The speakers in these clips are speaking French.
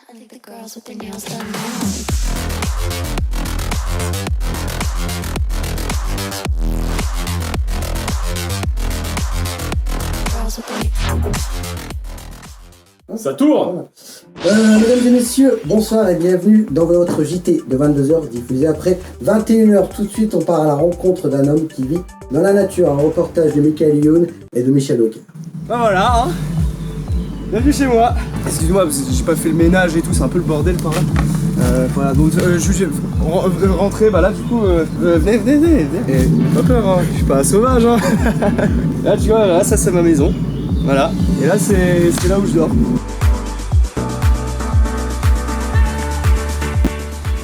I think the girls with their nails done now. Girls with their... Ça tourne. Mesdames et messieurs, bonsoir et bienvenue dans votre JT de 22h diffusé après 21h. Tout de suite, on part à la rencontre d'un homme qui vit dans la nature. Un reportage de Michael Youn et de Michel Auquin. Bah voilà, hein. Bienvenue chez moi. Excuse-moi, parce que j'ai pas fait le ménage et tout, c'est un peu le bordel par là. Voilà, donc je rentrer, bah là du coup, venez. Et pas peur, hein. Je suis pas un sauvage, hein. Là tu vois, là ça c'est ma maison. Voilà. Et là c'est là où je dors.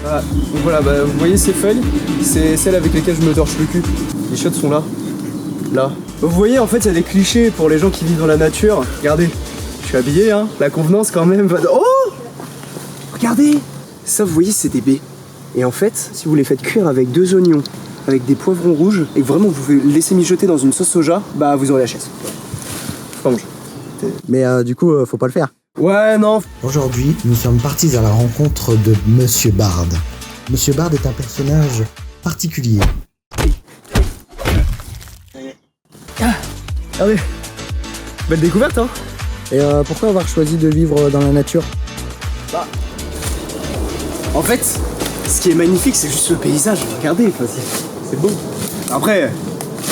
Voilà, donc voilà, bah, vous voyez ces feuilles, c'est celles avec lesquelles je me torche le cul. Les chiottes sont là. Là. Vous voyez, en fait, il y a des clichés pour les gens qui vivent dans la nature. Regardez, je suis habillé, hein. La convenance quand même. Oh! Regardez! Ça, vous voyez, c'est des baies. Et en fait, si vous les faites cuire avec 2 oignons, avec des poivrons rouges, et que vraiment vous les laissez mijoter dans une sauce soja, bah vous aurez la chaise. Faut pas manger. Mais du coup, faut pas le faire. Ouais, non. Aujourd'hui, nous sommes partis à la rencontre de Monsieur Bard. Monsieur Bard est un personnage particulier. Regardez. Belle découverte, hein. Et pourquoi avoir choisi de vivre dans la nature? Bah. En fait, ce qui est magnifique, c'est juste le paysage. Regardez, enfin, c'est beau. Après,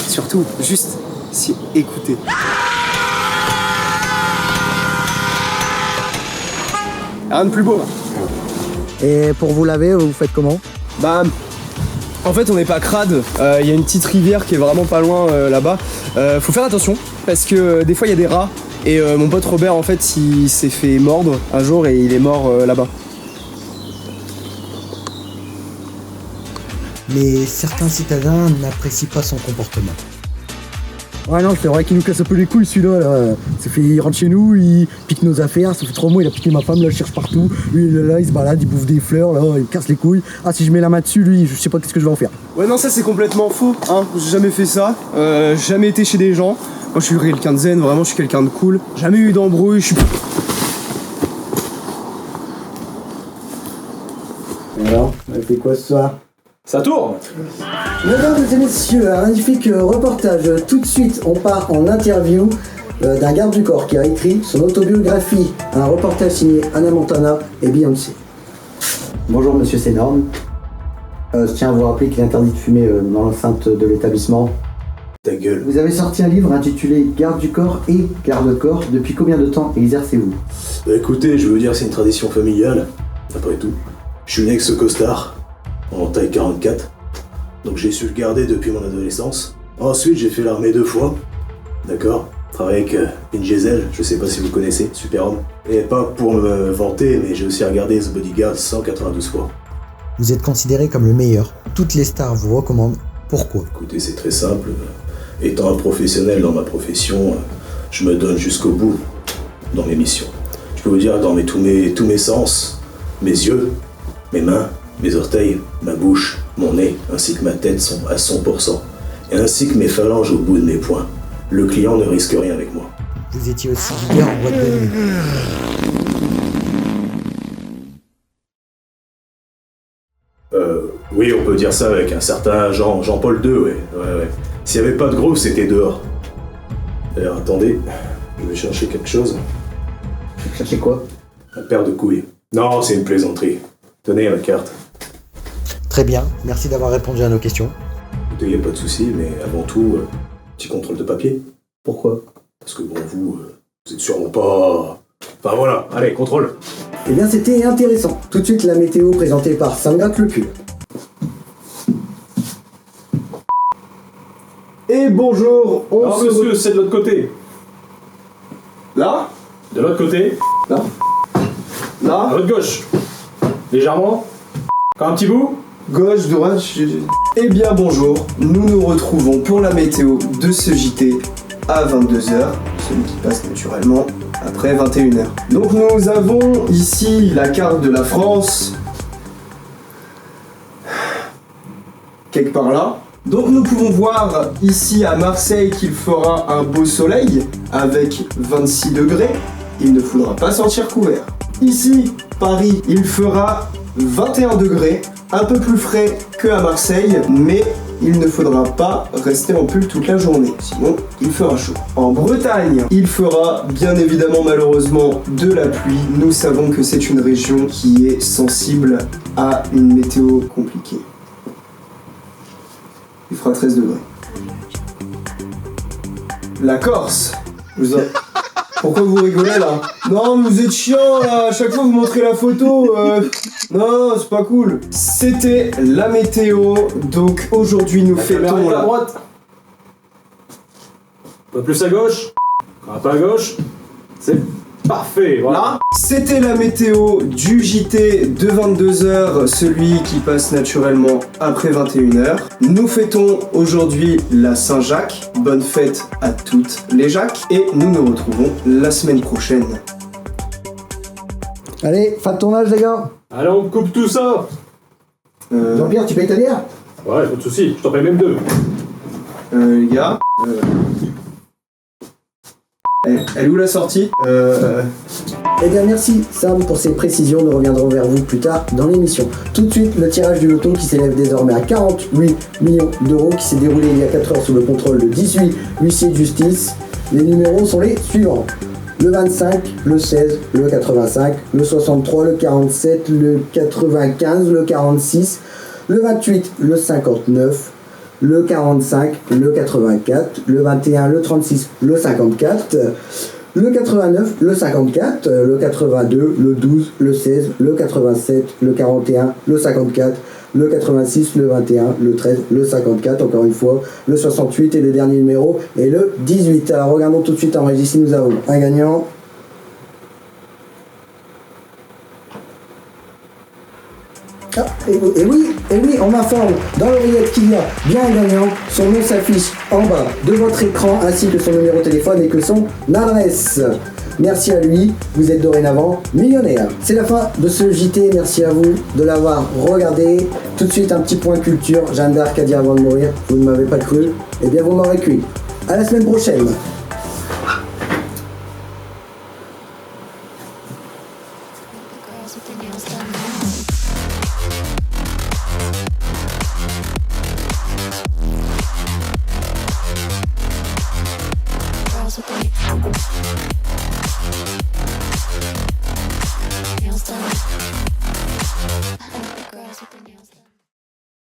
surtout, juste si écoutez. Rien de plus beau. Et pour vous laver, vous faites comment? Bah, en fait, on n'est pas crade. Il y a une petite rivière qui est vraiment pas loin là-bas. Faut faire attention parce que des fois il y a des rats. Et mon pote Robert, en fait, il s'est fait mordre un jour et il est mort là-bas. Mais certains citadins n'apprécient pas son comportement. Ouais, non, c'est vrai qu'il nous casse un peu les couilles celui-là. Là. Il rentre chez nous, il pique nos affaires. Ça fait 3 mois, il a piqué ma femme, là, je cherche partout. Lui, là, il se balade, il bouffe des fleurs, là, il me casse les couilles. Ah, si je mets la main dessus, lui, je sais pas qu'est-ce que je vais en faire. Ouais, non, ça c'est complètement faux, hein. J'ai jamais fait ça. Jamais été chez des gens. Moi, je suis quelqu'un de zen, vraiment, je suis quelqu'un de cool. Jamais eu d'embrouille, je suis. Alors, elle fait quoi ce soir? Ça tourne. Mesdames et messieurs, un magnifique reportage. Tout de suite, on part en interview d'un garde du corps qui a écrit son autobiographie. Un reportage signé Hannah Montana et Beyoncé. Bonjour monsieur Sénorme. Je tiens à vous rappeler qu'il est interdit de fumer dans l'enceinte de l'établissement. Ta gueule. Vous avez sorti un livre intitulé Garde du corps et garde-corps. Depuis combien de temps exercez-vous? Bah écoutez, je veux dire, c'est une tradition familiale. Après tout, je suis né avec ce costard, en taille 44. Donc j'ai su le garder depuis mon adolescence. Ensuite, j'ai fait l'armée 2 fois. D'accord? Travaillé avec Vin Diesel, je sais pas si vous connaissez, super-homme. Et pas pour me vanter, mais j'ai aussi regardé The Bodyguard 192 fois. Vous êtes considéré comme le meilleur. Toutes les stars vous recommandent. Pourquoi? Écoutez, c'est très simple. Étant un professionnel dans ma profession, je me donne jusqu'au bout dans mes missions. Je peux vous dire, dans tous mes sens, mes yeux, mes mains, mes orteils, ma bouche, mon nez, ainsi que ma tête sont à 100%. Et ainsi que mes phalanges au bout de mes poings. Le client ne risque rien avec moi. Vous étiez aussi leader en boîte de nuit. Oui, on peut dire ça avec un certain Jean-Paul II, ouais. S'il n'y avait pas de gros, c'était dehors. Alors attendez, je vais chercher quelque chose. Vous cherchez quoi? Un paire de couilles. Non, c'est une plaisanterie. Tenez la carte. Très bien, merci d'avoir répondu à nos questions. Écoutez, il n'y a pas de souci, mais avant tout, petit contrôle de papier. Pourquoi? Parce que bon, vous êtes sûrement pas... Enfin voilà, allez, contrôle. Eh bien, c'était intéressant. Tout de suite, la météo présentée par Ça me gratte le cul. Et bonjour, Non, monsieur, c'est de l'autre côté. Là? De l'autre côté. Là? À Là? votre gauche. Légèrement. Encore un petit bout. Gauche, droite, Eh bien bonjour, nous nous retrouvons pour la météo de ce JT à 22h, celui qui passe naturellement après 21h. Donc nous avons ici la carte de la France, quelque part là. Donc nous pouvons voir ici à Marseille qu'il fera un beau soleil avec 26 degrés. Il ne faudra pas sortir couvert. Ici, Paris, il fera 21 degrés, un peu plus frais qu'à Marseille, mais il ne faudra pas rester en pull toute la journée, sinon il fera chaud. En Bretagne, il fera bien évidemment malheureusement de la pluie. Nous savons que c'est une région qui est sensible à une météo compliquée. Il fera 13 degrés. La Corse. Pourquoi vous rigolez là? Non, mais vous êtes chiant là, à chaque fois vous montrez la photo. Non, c'est pas cool. C'était la météo, donc aujourd'hui nous fêtons à droite. Un peu plus à gauche. Un peu à gauche. C'est parfait, voilà. Là, c'était la météo du JT de 22h, celui qui passe naturellement après 21h. Nous fêtons aujourd'hui la Saint-Jacques. Bonne fête à toutes les Jacques. Et nous nous retrouvons la semaine prochaine. Allez, fin de tournage, les gars. Allez, on coupe tout ça. Jean-Pierre, tu payes ta bière? Ouais, pas de soucis, je t'en paye même deux. Les gars. Elle est où la sortie Eh bien, merci Sam pour ces précisions. Nous reviendrons vers vous plus tard dans l'émission. Tout de suite, le tirage du loto qui s'élève désormais à 48 millions d'euros, qui s'est déroulé il y a 4 heures sous le contrôle de 18 huissiers de justice. Les numéros sont les suivants: le 25, le 16, le 85, le 63, le 47, le 95, le 46, le 28, le 59, le 45, le 84, le 21, le 36, le 54, le 89, le 54, le 82, le 12, le 16, le 87, le 41, le 54, le 86, le 21, le 13, le 54, encore une fois, le 68 et le dernier numéro est le 18. Alors regardons tout de suite en régie si nous avons un gagnant. Ah, et oui, on m'informe dans l'oreillette qu'il y a bien un gagnant. Son nom s'affiche en bas de votre écran, ainsi que son numéro de téléphone et que son adresse. Merci à lui, vous êtes dorénavant millionnaire. C'est la fin de ce JT, merci à vous de l'avoir regardé. Tout de suite un petit point culture, Jeanne d'Arc a dit avant de mourir, vous ne m'avez pas cru, eh bien vous m'aurez cru. À la semaine prochaine. Girls with their nails done now. Girls with their